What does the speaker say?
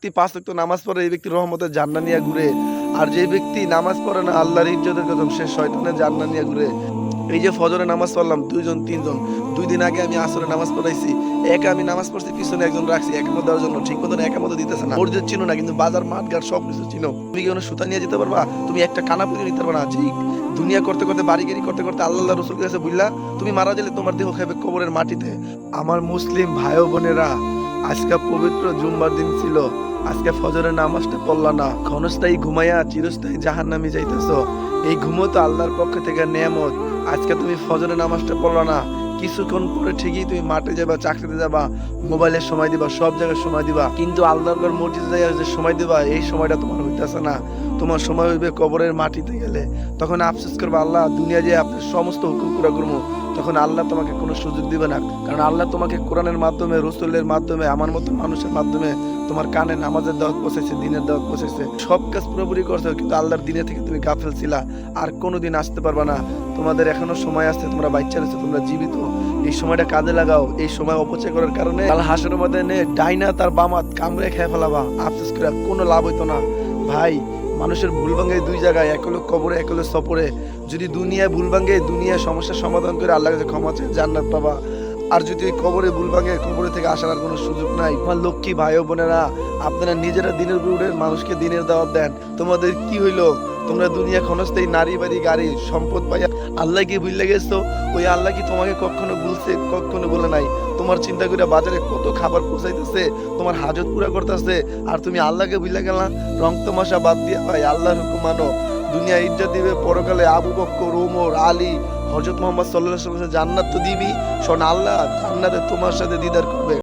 ব্যক্তি 5 ওয়াক্ত নামাজ পড়ে এই ব্যক্তি রহমতের জান্নাত নিয়ে ঘুরে, আর যে ব্যক্তি নামাজ পড়ে না আল্লাহর ইজ্জতের কসম সে শয়তানের জান্নাত নিয়ে ঘুরে। এই যে ফজরে নামাজ পড়লাম 2 জন 3 জন, 2 দিন আগে আমি আসরে নামাজ পড়াইছি, একা আমি নামাজ পড়ছি, পিছনে একজন রাখছি একামত দেওয়ার জন্য, ঠিক মতন একামত দিতেছে না। ওর যে চিনো না কিন্তু বাজার মাঠ ঘাট সব কিছু চিনো, তুমি কি কোনো সুতা নিয়ে যেতে পারবা? তুমি একটা কানা পুজো নিতে পারবা না। যেই দুনিয়া করতে করতে বাড়িগিরি করতে করতে আল্লাহ রসুল কাছে বুঝলা তুমি মারা গেলে তোমার দেহ খাবে কবরের মাটিতে। আমার মুসলিম ভাই বোনেরা, আজকে পবিত্র জুম্মার দিন ছিল, আজকে ফজরের নামাজটা পড়লা না, ক্ষণস্থায়ী ঘুমাইয়া চিরস্থায়ী জাহান্নামে যাইতেছো। এই ঘুমো তো আল্লাহর পক্ষ থেকে নেয়ামত। আজকে তুমি ফজরের নামাজটা পড়লা না, কিছুক্ষণ পরে ঠিকই তুমি মাঠে যাবা, চাকরিতে যাবা, মোবাইলের সময় দিবা, সব জায়গায় সময় দিবা, কিন্তু আল্লাহর ঘর মসজিদে যাইয়া যে সময় দিবা এই সময়টা তোমার হইতেছে না। তোমার সময় হইবে কবরের মাটিতে গেলে। তখন আফসোস করবা আল্লাহ দুনিয়া যে আপনার সমস্ত হুকুম পুরা করবো, তখন আল্লাহ তোমাকে কোনো সুযোগ দিবে না। কারণ আল্লাহ তোমাকে কোরআনের মাধ্যমে, রসুলের মাধ্যমে, আমার মতো মানুষের মাধ্যমে তোমার কানে নামাজের দাওয়াত পৌঁছেছে, দিনের দাওয়াত পৌঁছেছে, সব কাজ পুরোপুরি করছো, কিন্তু আল্লাহর দিনে থেকে তুমি গাফেল ছিলা, আর কোনোদিন আসতে পারবা না। তোমাদের এখনো সময় আসছে, তোমরা বাচ্চা রয়েছে, তোমরা জীবিত, এই সময়টা কাজে লাগাও। এই সময় অপচয় করার কারণে আল্লাহ হাসরের মধ্যে ডাইনা তার বামাত কামড়ে খেয়ে ফেলাবা, আফসোস করে কোনো লাভ হইতো না। ভাই, মানুষের ভুল ভাঙে 2 জায়গায়, এক হলো কবরে, এক হলো সফরে। যদি দুনিয়ায় ভুল ভাঙে, দুনিয়ার সমস্যার সমাধান করে আল্লাহর কাছে ক্ষমা চেয়ে জান্নাত পাবা। আর যদি ওই কবরে ভুল ভাঙে, কবরে থেকে আসার আর কোনো সুযোগ নাই। আমার লক্ষ্মী ভাই ও বোনেরা, আপনারা নিজেরা দিনের উপরে মানুষকে দিনের দাওয়াত দেন। তোমাদের কি হইলো? তোমরা দুনিয়া ক্ষণস্থায়ী নারী বাড়ি গাড়ি সম্পদ পাইয়া আল্লাহ কি ভুলে গেছো? ওই আল্লাহ কি তোমাকে কখনো ভুলছে? কখনো বলে নাই। তোমার চিন্তা করে বাজারে কত খাবার পৌঁছাইতেছে, তোমার হাজত পুরা করতেছে, আর তুমি আল্লাহকে ভুলে গেলা। রং তামাশা বাদ দিয়া ভাই আল্লাহর হুকুম মানো। দুনিয়া ইজ্জত দিবে, পরকালে আবু বকর, ওমর, আলী, হযরত মুহাম্মদ সাল্লাল্লাহু আলাইহি ওয়াসাল্লাম জান্নাত তো দিবি। শোন, আল্লাহ জান্নাতে তোমার সাথে দিদার করবে।